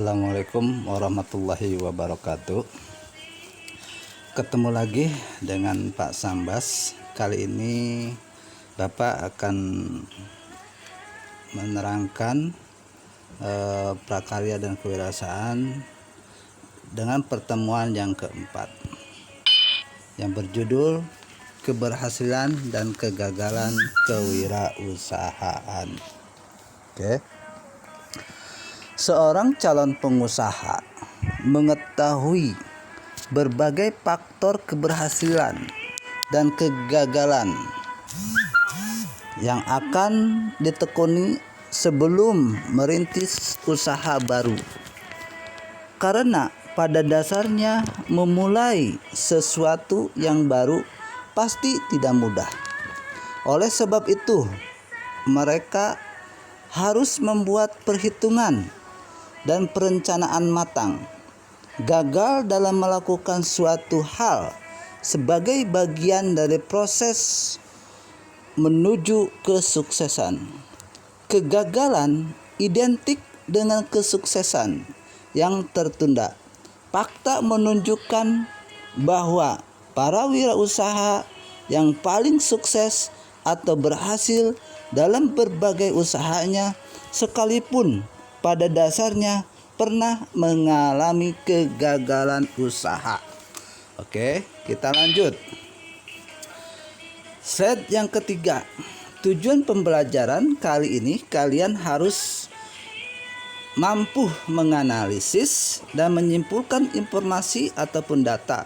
Assalamualaikum warahmatullahi wabarakatuh. Ketemu lagi dengan Pak Sambas. Kali ini Bapak akan menerangkan prakarya dan kewirausahaan dengan pertemuan yang keempat yang berjudul keberhasilan dan kegagalan kewirausahaan. Oke. Seorang calon pengusaha mengetahui berbagai faktor keberhasilan dan kegagalan yang akan ditekuni sebelum merintis usaha baru. Karena pada dasarnya memulai sesuatu yang baru pasti tidak mudah. Oleh sebab itu, mereka harus membuat perhitungan dan perencanaan matang. Gagal dalam melakukan suatu hal sebagai bagian dari proses menuju kesuksesan. Kegagalan identik dengan kesuksesan yang tertunda. Fakta menunjukkan bahwa para wirausaha yang paling sukses atau berhasil dalam berbagai usahanya sekalipun pada dasarnya pernah mengalami kegagalan usaha. Oke, kita lanjut. Slide yang ketiga. Tujuan pembelajaran kali ini kalian harus mampu menganalisis dan menyimpulkan informasi ataupun data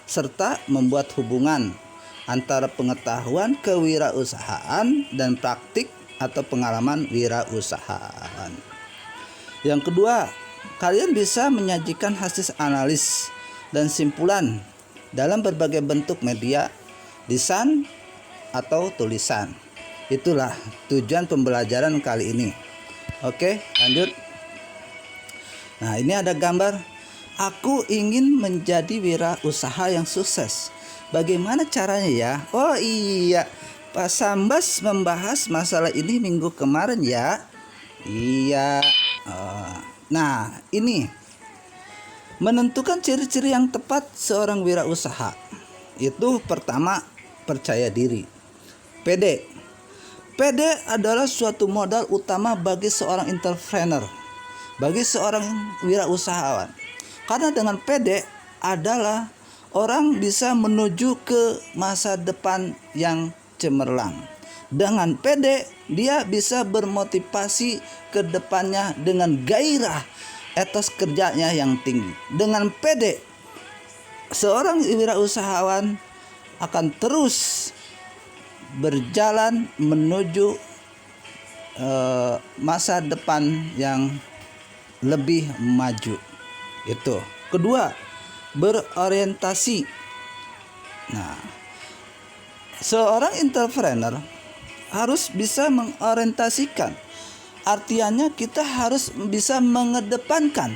serta membuat hubungan antara pengetahuan kewirausahaan dan praktik atau pengalaman wirausahaan. Yang kedua, kalian bisa menyajikan hasil analis dan simpulan dalam berbagai bentuk media, desain atau tulisan. Itulah tujuan pembelajaran kali ini. Oke, lanjut. Nah, ini ada gambar. Aku ingin menjadi wirausaha yang sukses. Bagaimana caranya ya? Oh iya, Pak Sambas membahas masalah ini minggu kemarin ya. Iya. Nah, ini menentukan ciri-ciri yang tepat seorang wirausaha. Itu pertama, percaya diri. PD adalah suatu modal utama bagi seorang entrepreneur, bagi seorang wirausahawan. Karena dengan PD adalah orang bisa menuju ke masa depan yang cemerlang. Dengan PD dia bisa bermotivasi ke depannya dengan gairah etos kerjanya yang tinggi. Dengan PD seorang wirausahawan akan terus berjalan menuju masa depan yang lebih maju. Itu. Kedua, berorientasi. Nah, seorang entrepreneur harus bisa mengorientasikan. Artinya kita harus bisa mengedepankan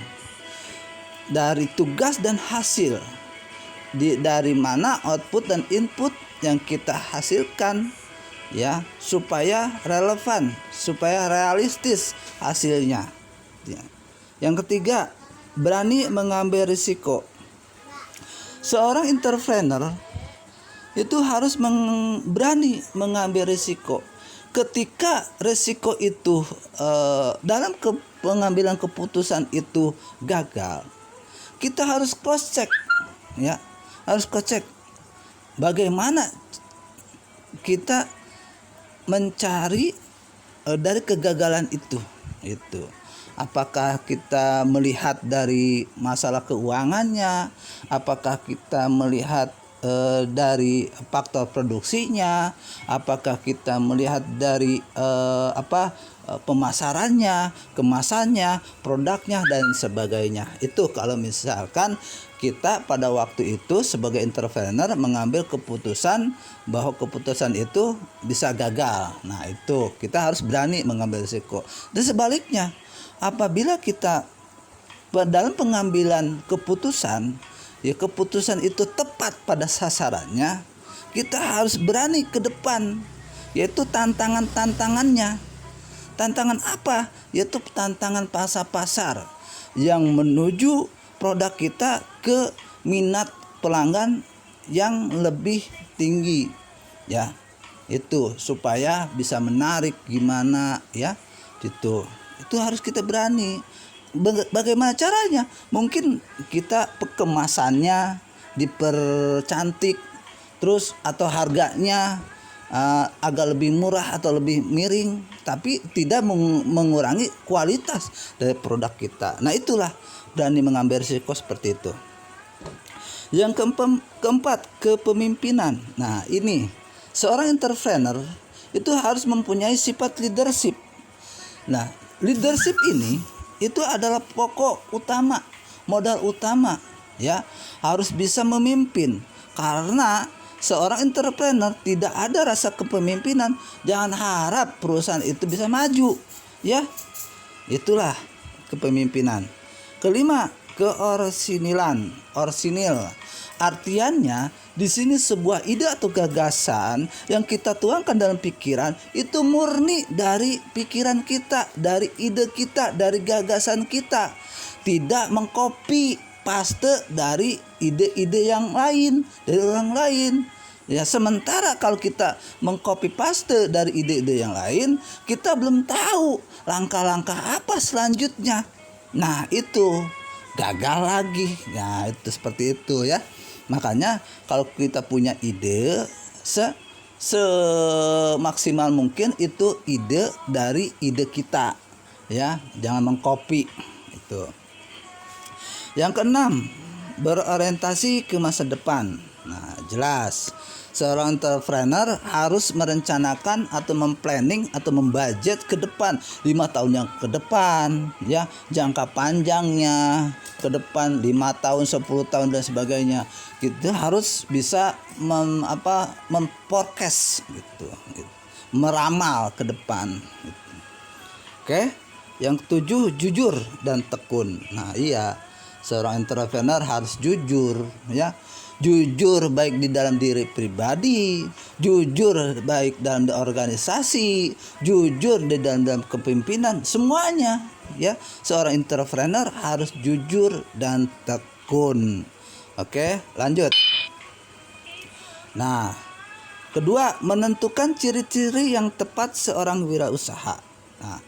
dari tugas dan hasil. Dari mana output dan input yang kita hasilkan ya, supaya relevan, supaya realistis hasilnya. Ya. Yang ketiga, berani mengambil risiko. Seorang entrepreneur itu harus berani mengambil risiko. Ketika risiko itu dalam pengambilan keputusan itu gagal, kita harus cross check, ya, harus cross check. Bagaimana kita mencari dari kegagalan itu. Apakah kita melihat dari masalah keuangannya? Apakah kita melihat dari faktor produksinya? Apakah kita melihat dari pemasarannya, kemasannya, produknya dan sebagainya? Itu kalau misalkan kita pada waktu itu sebagai entrepreneur mengambil keputusan bahwa keputusan itu bisa gagal. Nah, itu kita harus berani mengambil risiko. Dan sebaliknya, apabila kita dalam pengambilan keputusan, ya keputusan itu tepat pada sasarannya, kita harus berani ke depan, yaitu tantangannya. Tantangan apa? Yaitu tantangan pasar. yang menuju produk kita ke minat pelanggan yang lebih tinggi ya. Itu supaya bisa menarik gimana ya. Itu harus kita berani. Bagaimana caranya? Mungkin kita kemasannya dipercantik, terus atau harganya agak lebih murah atau lebih miring, tapi tidak mengurangi kualitas dari produk kita. Nah, itulah berani mengambil risiko seperti itu. Yang keempat, kepemimpinan. Nah, ini seorang entrepreneur itu harus mempunyai sifat leadership. Nah, leadership ini itu adalah pokok utama, modal utama ya, harus bisa memimpin. Karena seorang entrepreneur tidak ada rasa kepemimpinan, jangan harap perusahaan itu bisa maju ya. Itulah kepemimpinan. Kelima, keorsinilan. Orsinil artiannya di sini sebuah ide atau gagasan yang kita tuangkan dalam pikiran itu murni dari pikiran kita, dari ide kita, dari gagasan kita, tidak mengcopy paste dari ide-ide yang lain, dari orang lain. Ya, sementara kalau kita mengcopy paste dari ide-ide yang lain, kita belum tahu langkah-langkah apa selanjutnya. Nah, itu gagal lagi. Ya, itu seperti itu ya. Makanya kalau kita punya ide, semaksimal mungkin itu ide dari ide kita ya, jangan mengcopy itu. Yang keenam, berorientasi ke masa depan. Nah, jelas seorang entrepreneur harus merencanakan atau memplanning atau membudget ke depan, 5 tahun yang ke depan ya, jangka panjangnya ke depan 5 tahun, 10 tahun dan sebagainya. Kita harus bisa memforecast gitu, meramal ke depan gitu. Oke. Yang ketujuh, jujur dan tekun. Nah, iya, seorang entrepreneur harus jujur ya. Jujur baik di dalam diri pribadi, jujur baik dalam organisasi, jujur di dalam kepemimpinan, semuanya ya. Seorang entrepreneur harus jujur dan tekun. Oke, lanjut. Nah, kedua, menentukan ciri-ciri yang tepat seorang wirausaha. Nah,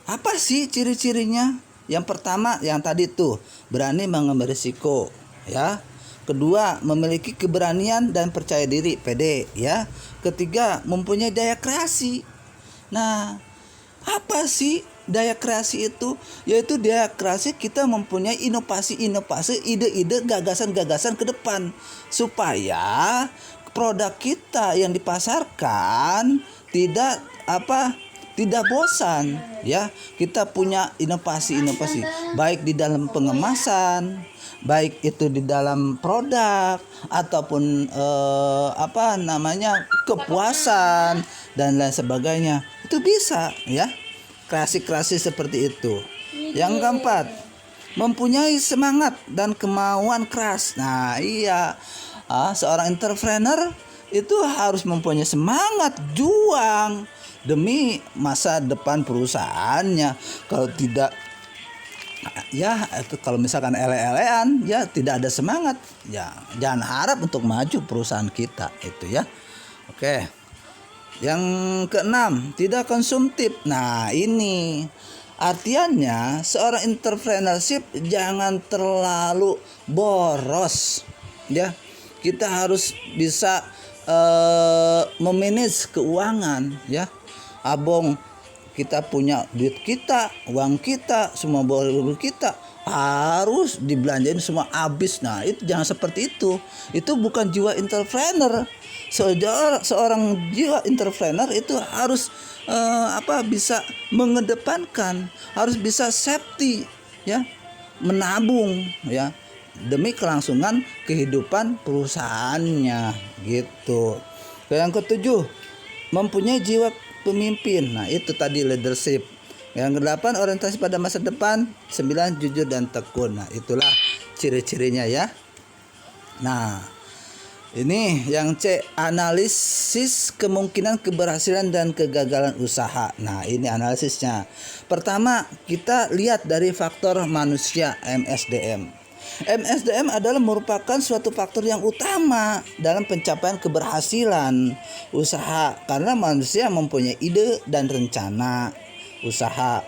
apa sih ciri-cirinya? Yang pertama, yang tadi tuh, berani mengambil risiko ya. Kedua, memiliki keberanian dan percaya diri, pede ya. Ketiga, mempunyai daya kreasi. Nah, apa sih daya kreasi itu? Yaitu daya kreasi kita mempunyai inovasi-inovasi, ide-ide, gagasan-gagasan ke depan supaya produk kita yang dipasarkan tidak bosan ya. Kita punya inovasi-inovasi baik di dalam pengemasan, baik itu di dalam produk ataupun kepuasan dan lain sebagainya. Itu bisa ya, kreasi-kreasi seperti itu. Yang keempat, mempunyai semangat dan kemauan keras. Nah, iya, seorang entrepreneur itu harus mempunyai semangat juang demi masa depan perusahaannya. Kalau tidak ya, itu kalau misalkan ele-elean ya, tidak ada semangat ya, jangan harap untuk maju perusahaan kita itu ya. Oke. Yang keenam, tidak konsumtif. Nah, ini artiannya seorang entrepreneurship jangan terlalu boros ya. Kita harus bisa memanage keuangan ya. Abang, kita punya duit kita, uang kita, semua boleh kita harus dibelanjain semua habis. Nah, itu jangan seperti itu. Itu bukan jiwa entrepreneur. Seorang jiwa entrepreneur itu harus bisa mengedepankan, harus bisa safety ya, menabung ya demi kelangsungan kehidupan perusahaannya gitu. Yang ketujuh, mempunyai jiwa pemimpin. Nah, itu tadi leadership. Yang kedelapan, orientasi pada masa depan. 9, jujur dan tekun. Nah, itulah ciri-cirinya ya. Nah, Ini yang C, analisis kemungkinan keberhasilan dan kegagalan usaha. Nah, ini analisisnya. Pertama, kita lihat dari faktor manusia, MSDM. MSDM adalah merupakan suatu faktor yang utama dalam pencapaian keberhasilan usaha karena manusia mempunyai ide dan rencana usaha.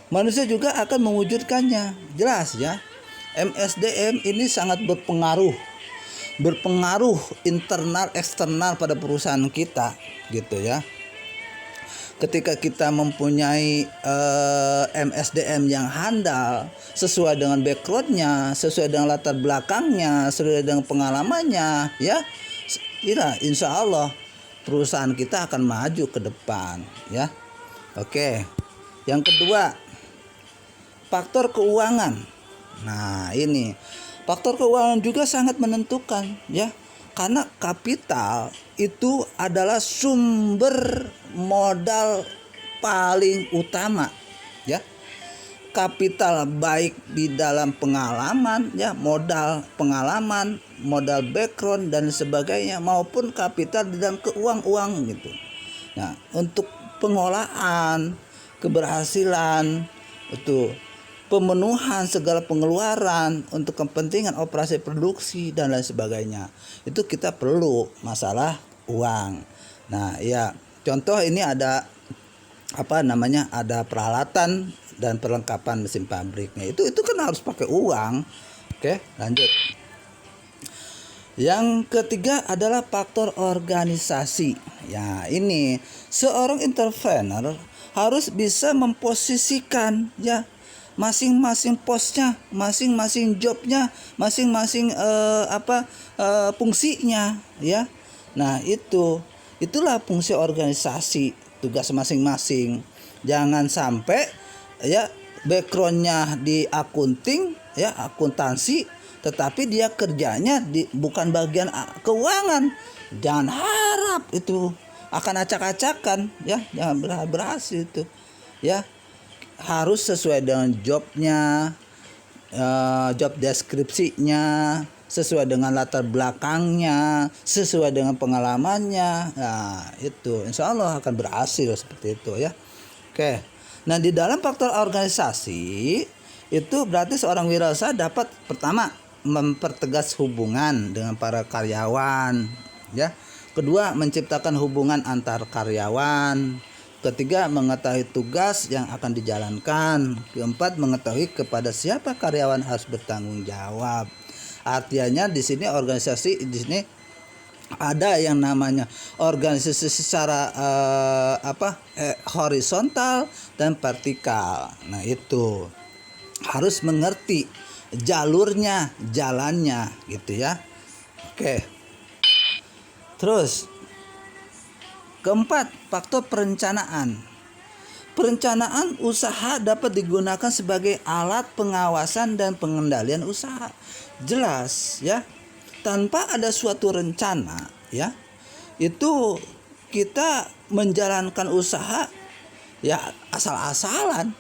Manusia juga akan mewujudkannya. Jelas ya. MSDM ini sangat berpengaruh internal eksternal pada perusahaan kita gitu ya. Ketika kita mempunyai MSDM yang handal sesuai dengan backgroundnya, sesuai dengan latar belakangnya, sesuai dengan pengalamannya ya, insya Allah perusahaan kita akan maju ke depan ya. Oke, yang kedua, faktor keuangan. Nah, ini faktor keuangan juga sangat menentukan ya. Karena kapital itu adalah sumber modal paling utama ya. Kapital baik di dalam pengalaman ya, modal pengalaman, modal background dan sebagainya, maupun kapital di dalam uang gitu. Nah, untuk pengolahan keberhasilan itu pemenuhan segala pengeluaran untuk kepentingan operasi produksi dan lain sebagainya, itu kita perlu masalah uang. Nah ya, contoh ini ada ada peralatan dan perlengkapan mesin pabriknya, itu kan harus pakai uang. Oke, lanjut. Yang ketiga adalah faktor organisasi. Ya, ini seorang entrepreneur harus bisa memposisikan ya masing-masing posnya, masing-masing jobnya, masing-masing fungsinya ya. Nah, itulah fungsi organisasi, tugas masing-masing. Jangan sampai ya backgroundnya di akunting ya, akuntansi, tetapi dia kerjanya bukan bagian keuangan. Jangan harap itu akan acak-acakan ya, jangan berhasil itu ya. Harus sesuai dengan jobnya, job deskripsinya, sesuai dengan latar belakangnya, sesuai dengan pengalamannya. Nah itu insya Allah akan berhasil seperti itu ya. Oke, nah di dalam faktor organisasi itu berarti seorang wirausaha dapat pertama mempertegas hubungan dengan para karyawan ya. Kedua, menciptakan hubungan antar karyawan. Ketiga, mengetahui tugas yang akan dijalankan. Keempat, mengetahui kepada siapa karyawan harus bertanggung jawab. Artinya di sini organisasi di sini ada yang namanya organisasi secara horizontal dan vertikal. Nah, itu harus mengerti jalurnya, jalannya gitu ya. Oke. Terus keempat, faktor perencanaan. Perencanaan usaha dapat digunakan sebagai alat pengawasan dan pengendalian usaha. Jelas ya. Tanpa ada suatu rencana ya, itu kita menjalankan usaha ya asal-asalan.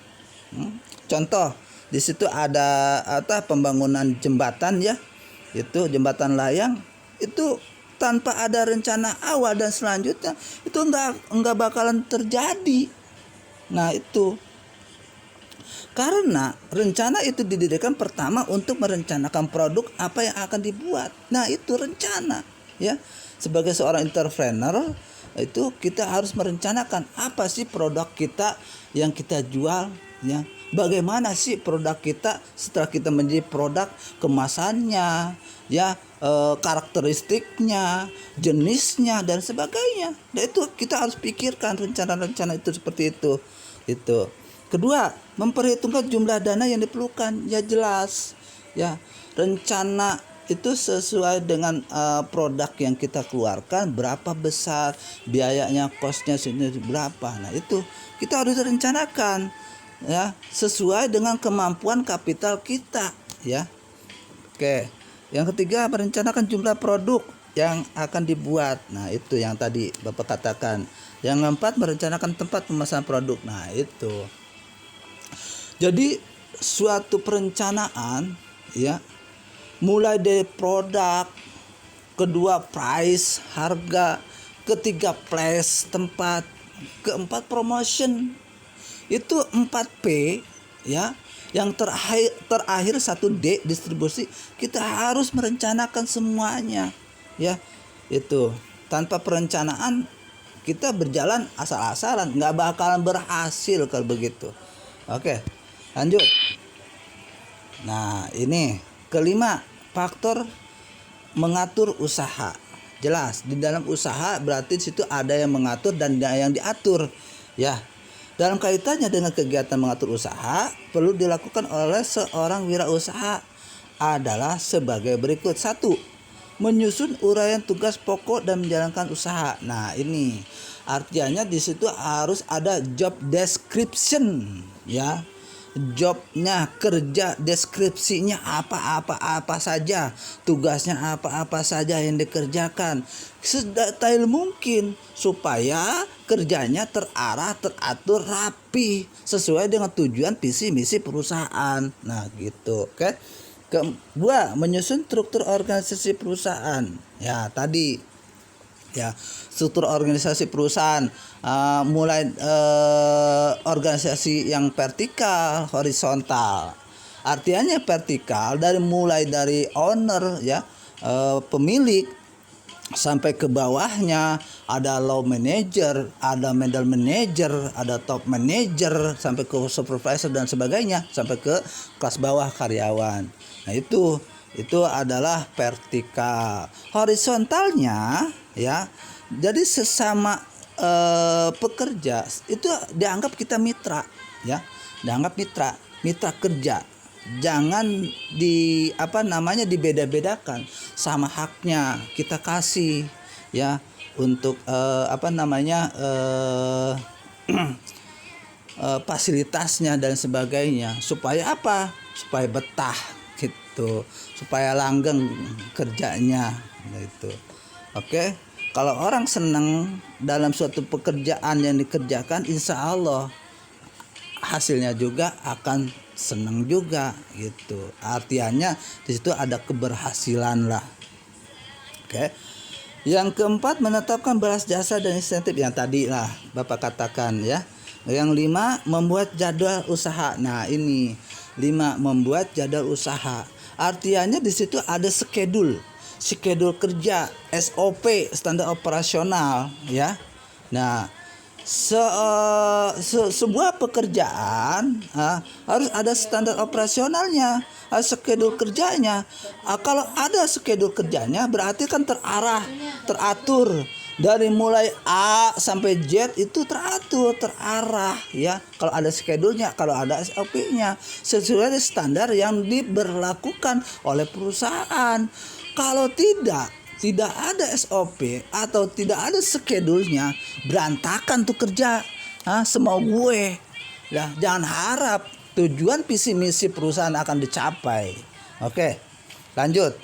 Contoh, di situ ada pembangunan jembatan ya. Itu jembatan layang, itu tanpa ada rencana awal dan selanjutnya itu enggak bakalan terjadi. Nah, itu karena rencana itu didirikan pertama untuk merencanakan produk apa yang akan dibuat. Nah, itu rencana ya. Sebagai seorang entrepreneur itu kita harus merencanakan apa sih produk kita yang kita jual ya. Bagaimana sih produk kita setelah kita menjadi produk, kemasannya ya, karakteristiknya, jenisnya dan sebagainya. Dan itu kita harus pikirkan rencana-rencana itu seperti itu. Itu. Kedua, memperhitungkan jumlah dana yang diperlukan. Ya jelas ya, rencana itu sesuai dengan produk yang kita keluarkan, berapa besar biayanya, kosnya berapa. Nah, itu kita harus rencanakan ya, sesuai dengan kemampuan kapital kita ya. Oke. Yang ketiga, merencanakan jumlah produk yang akan dibuat. Nah, itu yang tadi Bapak katakan. Yang keempat, merencanakan tempat pemasaran produk. Nah, itu. Jadi suatu perencanaan ya, mulai dari produk, kedua price, harga, ketiga place, tempat, keempat promotion. Itu 4P ya. Yang terakhir 1D distribusi. Kita harus merencanakan semuanya ya. Itu tanpa perencanaan kita berjalan asal-asalan, nggak bakalan berhasil kalau begitu. Oke, lanjut. Nah, ini kelima, faktor mengatur usaha. Jelas, di dalam usaha berarti di situ ada yang mengatur dan ada yang diatur ya. Dalam kaitannya dengan kegiatan mengatur usaha, perlu dilakukan oleh seorang wirausaha adalah sebagai berikut. 1. Menyusun uraian tugas pokok dan menjalankan usaha. Nah, ini artinya di situ harus ada job description ya. Jobnya, kerja deskripsinya apa saja, tugasnya apa saja yang dikerjakan sedetail mungkin supaya kerjanya terarah, teratur, rapi sesuai dengan tujuan visi misi perusahaan. Nah gitu. Oke. Kedua, menyusun struktur organisasi perusahaan. Ya tadi ya, struktur organisasi perusahaan mulai organisasi yang vertikal, horizontal. Artinya vertikal mulai dari owner ya, pemilik sampai ke bawahnya ada low manager, ada middle manager, ada top manager sampai ke supervisor dan sebagainya sampai ke kelas bawah karyawan. Nah, itu adalah vertikal. Horizontalnya ya, jadi sesama pekerja itu dianggap kita mitra ya, dianggap mitra kerja. Jangan dibeda-bedakan, sama haknya kita kasih ya untuk fasilitasnya dan sebagainya supaya supaya betah gitu, supaya langgeng kerjanya gitu. Oke, kalau orang senang dalam suatu pekerjaan yang dikerjakan, insya Allah hasilnya juga akan senang juga gitu. Artinya di situ ada keberhasilan lah. Oke. Yang keempat, menetapkan balas jasa dan insentif yang tadi lah Bapak katakan ya. Yang 5, membuat jadwal usaha. Nah, ini 5, membuat jadwal usaha. Artinya di situ ada schedule kerja, SOP, standar operasional ya. Nah, sebuah pekerjaan harus ada standar operasionalnya, schedule kerjanya. Kalau ada schedule kerjanya berarti kan terarah, teratur. Dari mulai A sampai Z itu teratur, terarah ya. Kalau ada schedule-nya, kalau ada SOP-nya sesuai standar yang diberlakukan oleh perusahaan. Kalau tidak ada SOP atau tidak ada schedule-nya, berantakan tuh kerja. Semau gue. Ya, jangan harap tujuan visi misi perusahaan akan dicapai. Oke. Lanjut.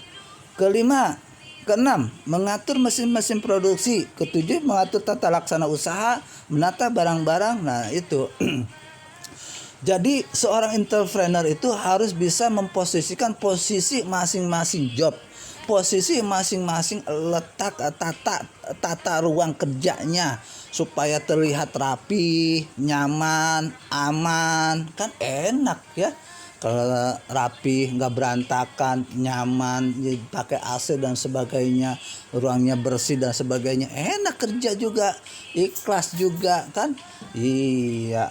Keenam, mengatur mesin-mesin produksi. Ketujuh, mengatur tata laksana usaha, menata barang-barang. Nah, itu. Jadi seorang entrepreneur itu harus bisa memposisikan posisi masing-masing job, posisi masing-masing letak tata ruang kerjanya supaya terlihat rapi, nyaman, aman. Kan enak ya kalau rapi, nggak berantakan, nyaman, pakai AC dan sebagainya, ruangnya bersih dan sebagainya, enak kerja juga, ikhlas juga kan. Iya.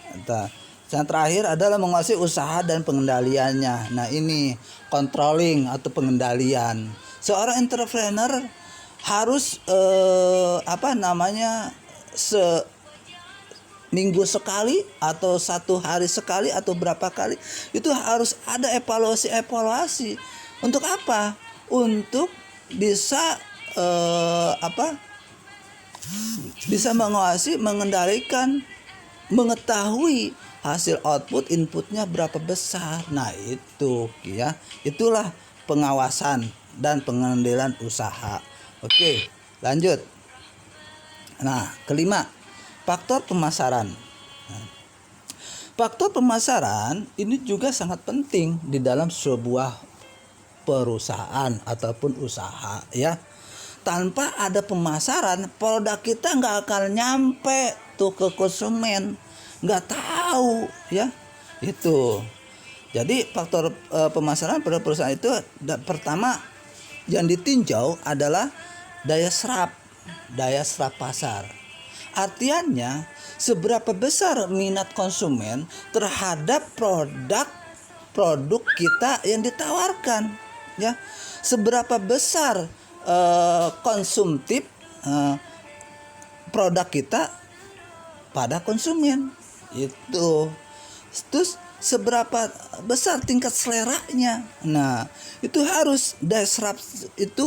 Yang terakhir adalah menguasai usaha dan pengendaliannya. Nah, ini controlling atau pengendalian. Seorang entrepreneur harus seminggu sekali atau 1 hari sekali atau berapa kali itu harus ada evaluasi. Untuk apa? Untuk bisa bisa menguasai, mengendalikan, mengetahui hasil output inputnya berapa besar. Nah, itu ya, itulah pengawasan dan pengendalian usaha. Oke, lanjut. Nah, kelima, faktor pemasaran. Faktor pemasaran ini juga sangat penting di dalam sebuah perusahaan ataupun usaha ya. tanpa ada pemasaran, produk kita nggak akan nyampe tuh ke konsumen, nggak tahu ya itu. Jadi faktor pemasaran pada perusahaan itu pertama yang ditinjau adalah daya serap pasar. Artinya seberapa besar minat konsumen terhadap produk kita yang ditawarkan, ya. Seberapa besar konsumtif produk kita pada konsumen itu. Terus seberapa besar tingkat seleranya. Nah, itu harus daya serap itu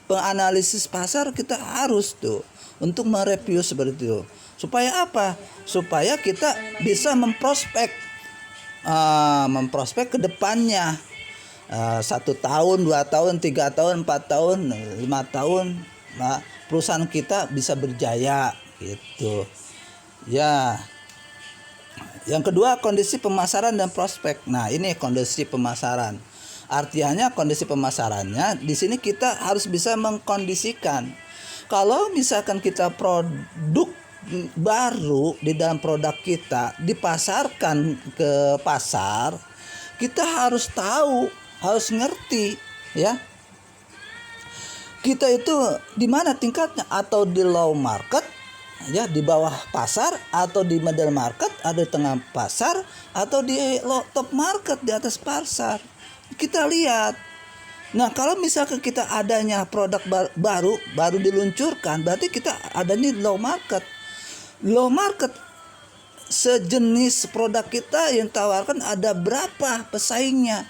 penganalisis pasar kita harus tuh untuk mereview seperti itu. Supaya apa? Supaya kita bisa memprospek ke depannya. 1 tahun, 2 tahun, 3 tahun, 4 tahun, 5 tahun, nah, perusahaan kita bisa berjaya gitu. Ya. Yang kedua, kondisi pemasaran dan prospek. Nah, ini kondisi pemasaran. Artinya kondisi pemasarannya di sini kita harus bisa mengkondisikan. Kalau misalkan kita produk baru di dalam produk kita dipasarkan ke pasar, kita harus tahu, harus ngerti ya. Kita itu di mana tingkatnya, atau di low market ya, di bawah pasar, atau di middle market, ada di tengah pasar, atau di top market, di atas pasar. Kita lihat. Nah, kalau misalkan kita adanya produk baru diluncurkan, berarti kita adanya low market. Low market, sejenis produk kita yang tawarkan ada berapa pesaingnya.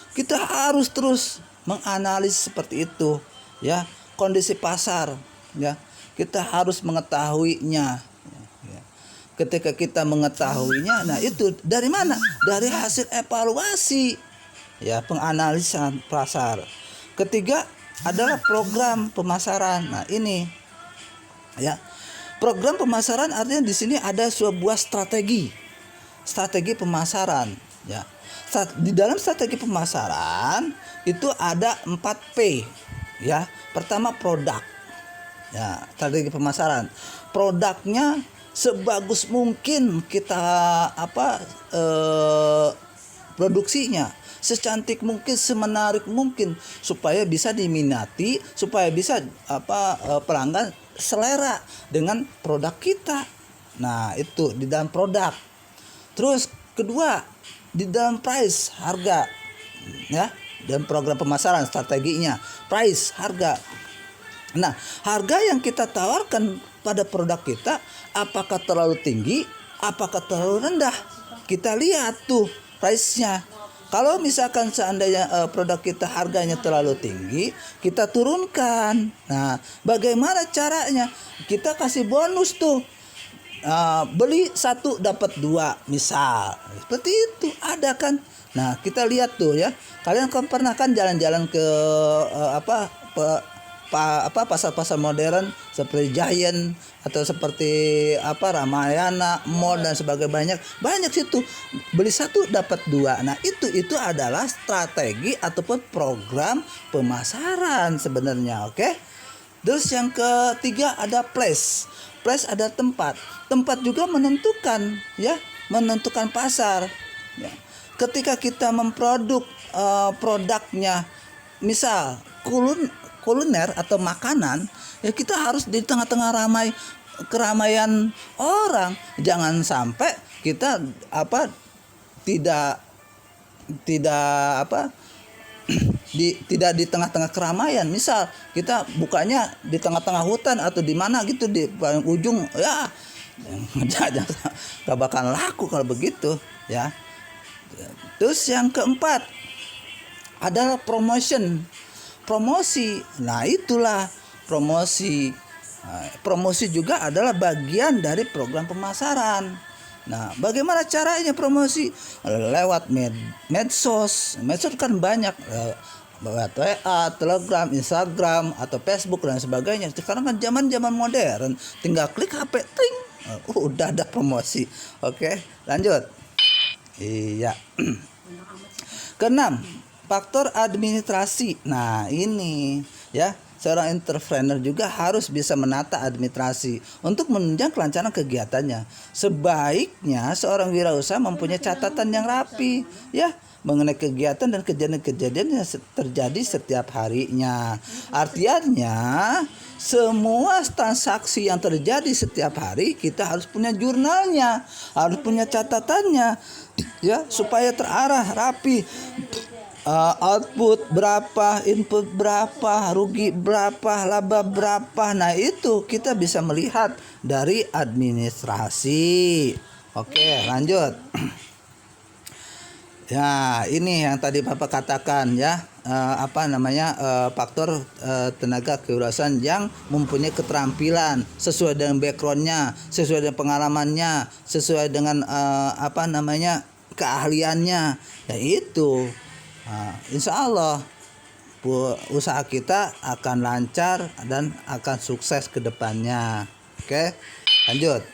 Kita harus terus menganalisis seperti itu ya, kondisi pasar ya. Kita harus mengetahuinya. Ketika kita mengetahuinya, nah itu dari mana? Dari hasil evaluasi ya, penganalisan pasar. Ketiga adalah program pemasaran. Nah, ini ya. Program pemasaran artinya di sini ada sebuah strategi pemasaran ya. Di dalam strategi pemasaran itu ada 4P ya. Pertama, produk. Ya, strategi pemasaran. Produknya sebagus mungkin kita produksinya, secantik mungkin, semenarik mungkin, supaya bisa diminati, supaya bisa pelanggan selera dengan produk kita. Nah, itu di dalam produk. Terus kedua, di dalam price, harga ya. Dan program pemasaran strateginya price, harga. Nah, harga yang kita tawarkan pada produk kita apakah terlalu tinggi, apakah terlalu rendah? Kita lihat tuh price-nya. Kalau misalkan seandainya produk kita harganya terlalu tinggi, kita turunkan. Nah, bagaimana caranya? Kita kasih bonus tuh. Beli 1 dapat 2 misal. Seperti itu ada kan. Nah, kita lihat tuh ya. Kalian pernah kan jalan-jalan ke pasar-pasar modern seperti Giant atau seperti Ramayana, Mall dan sebagainya, banyak situ, beli 1 dapat 2. Nah, itu adalah strategi ataupun program pemasaran sebenarnya, oke? Terus yang ketiga ada place ada tempat juga menentukan pasar ya. Ketika kita memproduk produknya, misal kuliner atau makanan, ya kita harus di tengah-tengah keramaian orang. Jangan sampai kita tidak tidak di tengah-tengah keramaian. Misal kita bukanya di tengah-tengah hutan atau di mana gitu, di paling ujung ya, jangan gak bakal laku kalau begitu ya. Terus yang keempat adalah promosi. Nah, itulah promosi. Promosi juga adalah bagian dari program pemasaran. Nah, bagaimana caranya promosi? Lewat medsos. Medsos kan banyak, lewat WA, Telegram, Instagram, atau Facebook dan sebagainya. Sekarang kan zaman modern, tinggal klik HP, ting, udah ada promosi. Oke, lanjut. Iya. Keenam, faktor administrasi. Nah, ini ya. Seorang entrepreneur juga harus bisa menata administrasi untuk menunjang kelancaran kegiatannya. Sebaiknya seorang wirausaha mempunyai catatan yang rapi, ya, mengenai kegiatan dan kejadian-kejadian yang terjadi setiap harinya. Artinya, semua transaksi yang terjadi setiap hari kita harus punya jurnalnya, harus punya catatannya, ya, supaya terarah, rapi. Output berapa, input berapa, rugi berapa, laba berapa. Nah, itu kita bisa melihat dari administrasi. Oke, lanjut. Ya, ini yang tadi Bapak katakan, ya, faktor tenaga kewirausahaan yang mempunyai keterampilan sesuai dengan backgroundnya, sesuai dengan pengalamannya, sesuai dengan keahliannya. Ya itu, insya Allah usaha kita akan lancar dan akan sukses ke depannya. Oke, lanjut.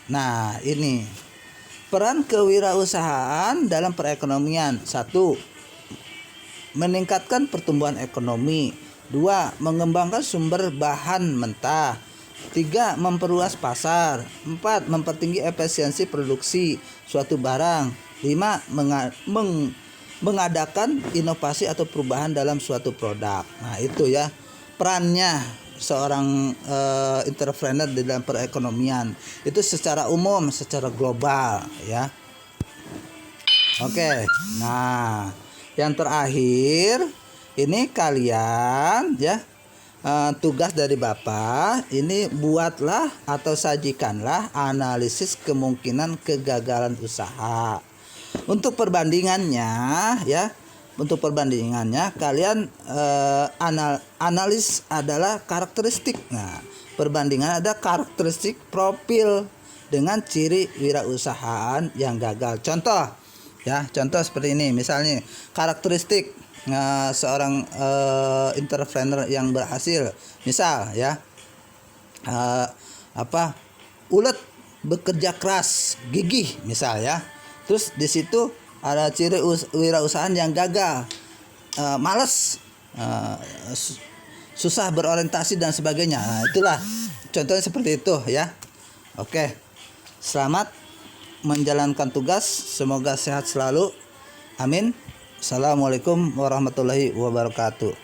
Nah, ini peran kewirausahaan dalam perekonomian. 1. Meningkatkan pertumbuhan ekonomi. 2. Mengembangkan sumber bahan mentah. 3. Memperluas pasar. 4. Mempertinggi efisiensi produksi suatu barang. 5. Mengadakan inovasi atau perubahan dalam suatu produk. Nah, itu ya perannya seorang entrepreneur di dalam perekonomian itu secara umum, secara global, ya. Oke, nah yang terakhir ini kalian, ya, tugas dari Bapak ini buatlah atau sajikanlah analisis kemungkinan kegagalan usaha. Untuk perbandingannya, ya. Untuk perbandingannya kalian analis adalah karakteristik. Nah, perbandingan ada karakteristik profil dengan ciri wirausahaan yang gagal. Contoh, ya, contoh seperti ini. Misalnya karakteristik seorang entrepreneur yang berhasil. Misal, ya, ulet, bekerja keras, gigih, misal, ya. Terus di situ ada ciri wirausahaan yang gagal, malas, susah berorientasi dan sebagainya. Nah, itulah contohnya seperti itu, ya. Oke, selamat menjalankan tugas, semoga sehat selalu. Amin. Assalamualaikum warahmatullahi wabarakatuh.